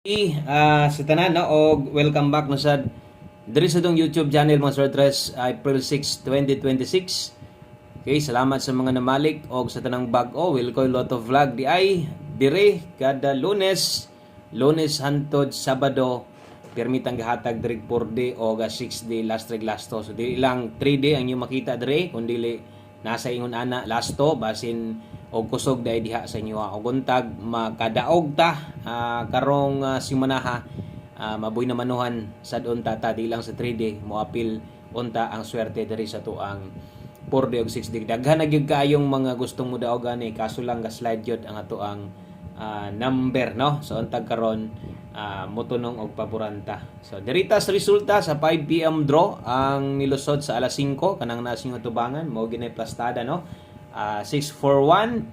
Sa tanan no og welcome back no sad diri sa tong YouTube channel mga Sortres April 6, 2026. Okay, salamat sa mga namalik og sa tanang bag-o Wilcoy Lotto Vlog di ay dire kada Lunes hangtod Sabado permitang gihatag diri 4 day o 6 day last rig lasto. So dili lang 3 day ang inyo makita dire kundi nasa ingon ana lasto basin og kusog dai diha sa inyo og untag makadaog ta karong simanaha mabuy na manuhan sad unta ta di lang sa 3D mo apil unta ang swerte diri sa tuang 4D og 6D daghan na gyud kaayong mga gustong mo daog ani kaso lang ga slide yod ang ato ang number no so untag karon motunong og paboranta. So dirita sa resulta sa 5 PM draw ang nilusod sa alas 5 kanang nasing atubangan mao ginay plastada no. 641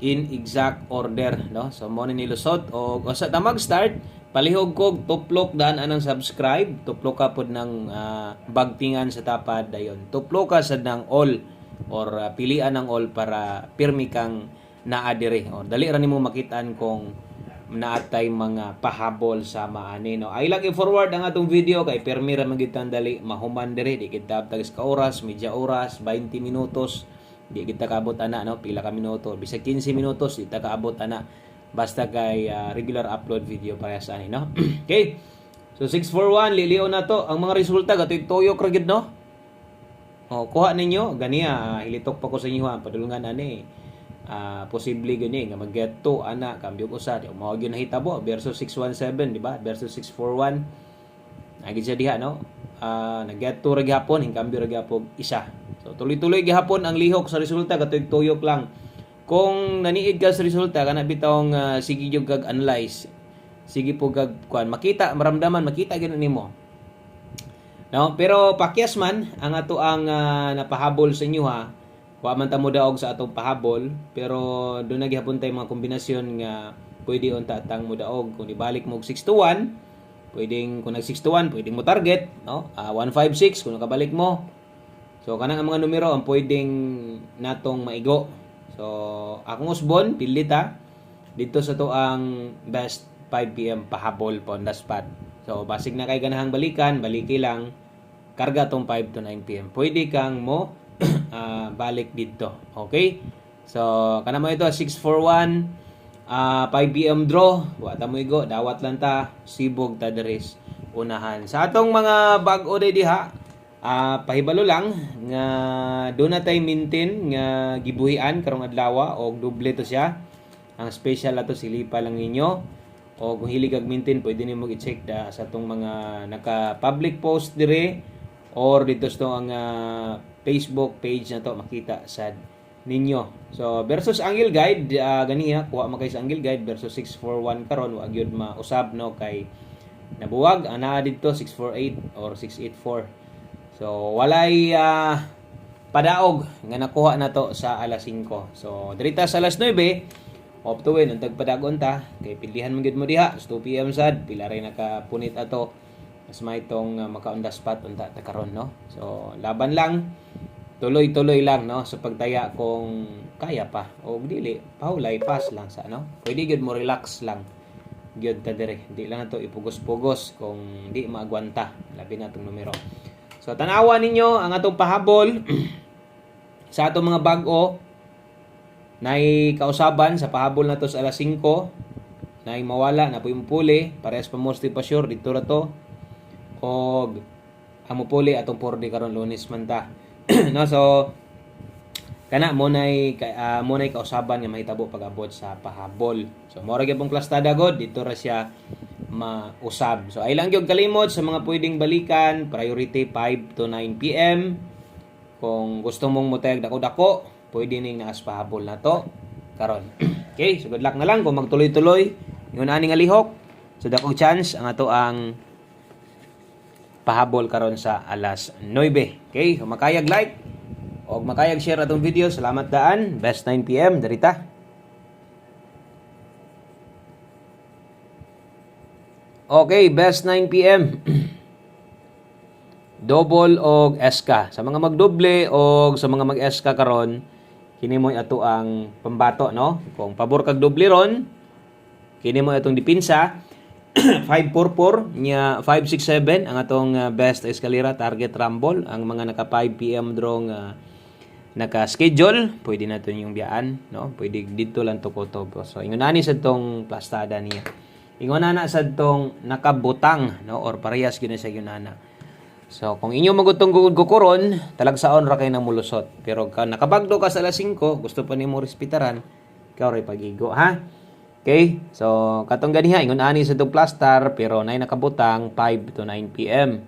in exact order no. So mo ni nilusod og usa ta mag-start palihog kog tuplok daan anang subscribe tuplok ka pod ng bagtingan sa tapad dayon tuplok ka sad ng all or pilian ng all para pirmi kang naa dire or dali ra nimo makitaan kung naatay mga pahabol sa maani no. Ay lagi forward ang atong video kay permi ra magitan dali mahuman dire di kita tagis ka oras, media oras, 20 minutos di kita kaabot ana no pila ka minuto bisag 15 minutos di ta kaabot ana basta kay regular upload video para sa ani no. Okay, so 641 liliw na to ang mga resulta gatoy tuyok ra gid no. Kuha ninyo ganiya hilitok pa ko sa inyo padulungan ani posible gani nga mag-get to ana kambyo ko sa mao gyud nahitabo versus 617 di ba versus 641 agi siya diha no. Nag-get to ra gyapon hingkambyo ra gyapon isa. So tuloy-tuloy gihapon ang lihok sa resulta katoy tuyok lang. Kung naniid ka sa resulta kana bitong sige gyud kag analyze. Sige po kag kuan makita maramdaman makita gyud nimo. No, pero pakyas man ang ato ang napahabol sa inyo ha. Wa man ta mo daog sa atong pahabol pero do na gihapon tay mga kombinasyon nga pwede unta tang mo daog kung ibalik mo og 6 to 1 pwedeng kung nag 6 to 1 pwedeng mo target no 156 kung nakabalik mo. So kanang ang mga numero ang pwedeng natong maigo. So akong usbon pili ta dito sa to ang best 5 PM pahabol on the spot. So basig na kay ganahang balikan, baliki lang karga tong 5 to 9 PM. Pwede kang mo balik dito. Okay? So kana mo ito 641 5 PM draw, wa ta mo igo, dawat lang ta sibog ta deres unahan. Sa atong mga bag-o diha pahibalo lang nga do na tay maintain nga gibuhian karong adlaw og doble to siya. Ang special ato silipa lang ninyo. O kung hilig kag maintain pwede nimo i-check sa atong mga naka-public post dire or dito sa ang Facebook page na to makita sad ninyo. So versus Angle Guide ganiya kuha man kay sa Angle Guide versus 641 karon wa gyud mausab no kay nabuwag ana dito 648 or 684. So walay padaog nga nakuha na to sa alas 5. So dirita sa alas 9 up to win untag padagon ta kay pilihan man gid mo diha 2 PM sad pila ray nakapunit ato mas may tong maka-on the spot unta ta karon no. So laban lang tuloy-tuloy lang no sa pagtaya kung kaya pa o dili pahulay pass lang sa no. Pwede gyud mo relax lang gyud ta dire di lang nato ipugos-pugos kung di maagwanta labi na tong numero. So tanawa ninyo ang atong pahabol sa atong mga bag-o nay kausaban sa pahabol na to sa alas 5 nay mawala na po yung puli parehas pa most pa sure dito ra to og amo puli atong 4D karon Lunes man ta no. So kana mo nay kausaban nga mahitabo pag-abot sa pahabol. So mo ra gyud pong plastada god dito ra siya mausab. So ay lang gyud kalimot sa mga pwedeng balikan priority 5 to 9 PM. Kung gusto mong mutayag dako-dako pwede ning naas pahabol na to karon. Okay, so good luck na lang kung magtuloy-tuloy yun ani nga lihok. So dako chance ang ato ang pahabol karon sa alas 9. Okay, so makayag like o makayag share atong video. Salamat daan. Best 9 PM darita. Okay, best 9 PM. Double og SK. Sa mga magdoble og sa mga mag-SK karon, kini mo ato ang pambato no. Kung pabor kag doble ron, kini mo atong dipinsa 544 nya 567 ang atong best escalera target rumble. Ang mga naka 5 PM draw naka-schedule, pwede na to yung biyaan, no? Pwede dito lang to kotob. So ingon ani sa tong plastada niya. Ingon na sa tong nakabutang, no, or parehas gyud sa yunana. So kung inyo magutong gukuron, talagsaon ra kay nang mulusot. Pero ka nakabagdo ka sa alas 5, gusto pa nimo respetaran, ikaw ray pagigo, ha? Okay? So katong ganiha ingon ani sa tong plastar pero nay nakabutang 5 to 9 PM.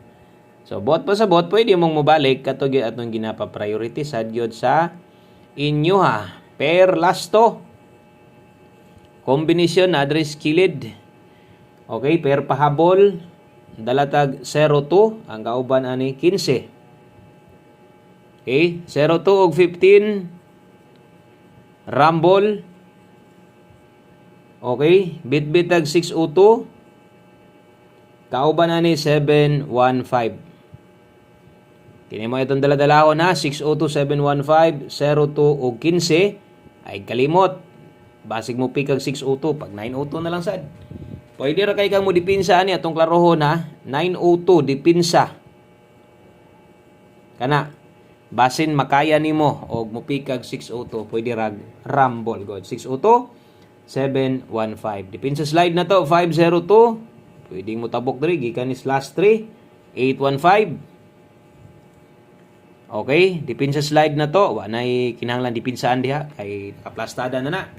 So, bot pa sa bot, pwede mong mabalik kato gyud atong ginapa-priority sad gyud sa inyo ha. Per lasto. Kombinasyon na address kilid. Okay, per pahabol dalatag 02 ang kauban ani 15. Okay, 02 og 15 Rumble. Okay, bitbitag 602 kauban ani 715. Kini mo itong daladalahon na 602-715, 02 o 15 ay kalimot. Basig mo pikag 602 pag 902 na lang sad. Pwede ra kay kang mo dipinsa ani atong klarohon na 902 dipinsa. Kana basin makaya nimo og mo pikag 602 pwede rag rumble god 602-715. Dipinsa slide na to 502. Pwede mo tabok diri gikan ni /3 815. Okay, dipinsa slide na to, wa nay kinahanglan dipinsaan diha kay nakaplastada na na.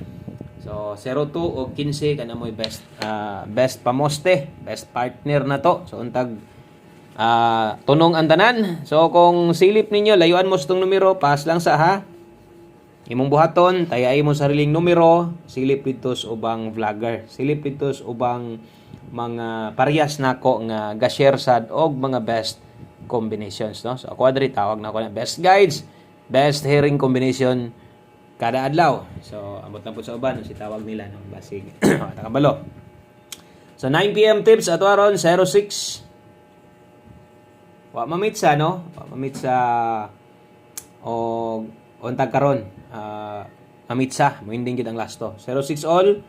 So 02 o 15 kana moy best pamoste, best partner na to. So untag tunong ang tanan. So kung silip ninyo layuan mo sa tong numero, pass lang sa ha. Imong buhaton, tayay mo sariling numero, silip dito sa ubang vlogger. Silip dito sa ubang mga parehas nako nga ga-share sad og mga best combinations, no? So ako adri tawag na ako na best guides, best hearing combination kada adlaw. So ambot na po sa uban si tawag nila no basig nakabalo. So 9 PM tips ato aron 06. Wa mamitsa no? Wa mamitsa o untag karon. Mamitsa mo hindi gid ang lasto. 06 all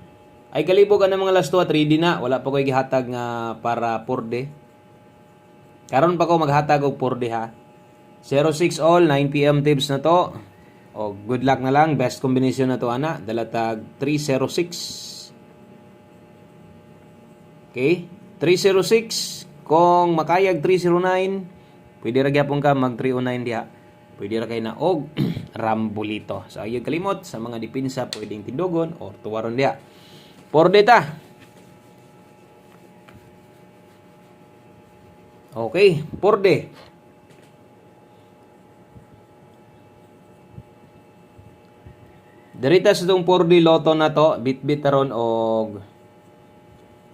ay kalibog ang mga lasto at ready na. Wala pa koy gihatag nga para purde. Karon pa ko maghatag og purde ha. 06 all 9 PM tips na to. O good luck na lang, best combination na to ana, dalatag 306. Okay? 306 kung makayag 309, pwede ra gyapon ka mag 309 diha. Pwede ra kay na og rambulito. So ayo kalimot sa mga dipinsa pwedeng tindogon or tuwaron diha. Porde ta. Okay, porde. Derita sa itong porde loto na to, bit-bit taron og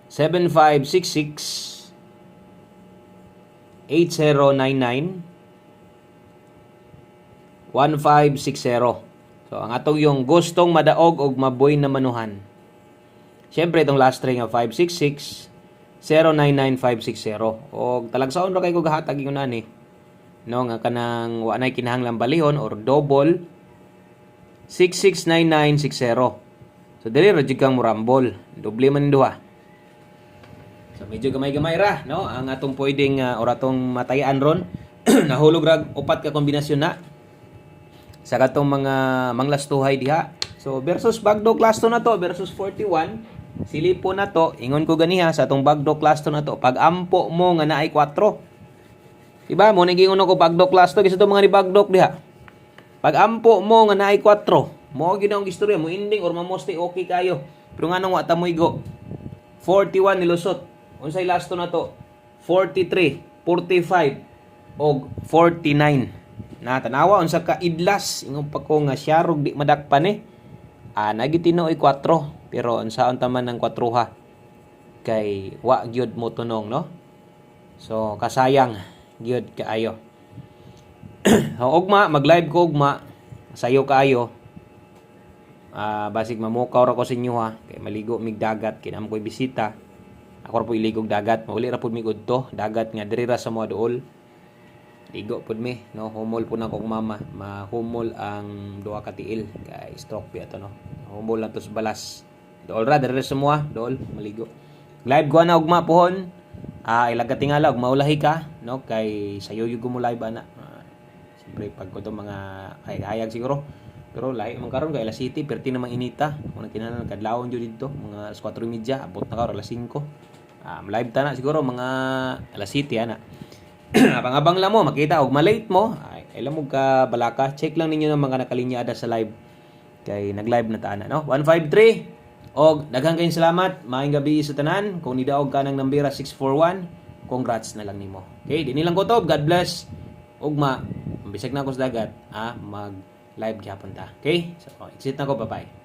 7566 8099 1560. So ang atong yung gustong madaog og maboy na manuhan. Siyempre itong last string nga 566 099560. O talagsaon ra kay ko gahatag ingon ani. No nga kanang wa nay kinahanglang balihon or double 669960. So dili ra jud kang murambol. Doble man duha. So medyo gamay-gamay ra no ang atong pwedeng or atong matayan ron. Nahulog ra upat ka kombinasyon na sa katong mga manglastuhay diha. So versus bagdo class to na to versus 41. Silipo na to, ingon ko ganiha sa atong bagdo class to na to. Pag ampo mo nga naay 4. Diba? Mo naging uno ko bagdo class to kasi to mga ni bagdok diha. Pag ampo mo nga naay 4, mo gyud ang istorya mo ending or mamoste okay kayo. Pero nga nang wa ta mo igo. 41 nilusot. Unsay last to na to? 43, 45 og 49. Na tanawa unsa ka idlas ingon pa ko nga syarog di madakpan eh. Nagitinoy 4 pero unsaon taman ng 4 ha kay wa gyud mo tunong no. So kasayang gyud kaayo. Ugma mag-live ko ugma sayo kaayo. Basig mamukaw ra ko sa inyo ha kay maligo mig dagat kinam ko'y bisita. Ako ra po iligog dagat, mauli ra pud mi udto dagat nga diri ra sa mga duol. Ligo pud mi no, humol po na kong mama, mahumol ang duha ka tiil kay stroke pi ato no. Humol lang to sa balas. Dool ra diri sa mua, dool maligo. Live ko na ugma pohon. Ilaga tingala ug maulahi ka, no? Kay sayo yung mo live ana. Siyempre pag ko to mga hayag siguro. Pero lahi man karon kay alas 7 perti namang inita. Kung kinahanglan kadlawon jud dito mga alas 4:30 abot na karon alas 5. Live ta na siguro mga alas 7 ana. Abang-abang lang mo makita og malate mo. Alam mo ka balaka, check lang ninyo ng mga nakalinyada sa live. Kay nag-live na ta na, no? 153. Og daghang kayong salamat. Maayong gabi sa tanan. Kung nidaog ka ng nambira 641, congrats na lang nimo. Okay, di nilang kutob. God bless. Ugma, bisag na ako sa dagat, mag live gyapon ta. Okay? So, exit na ko, bye-bye.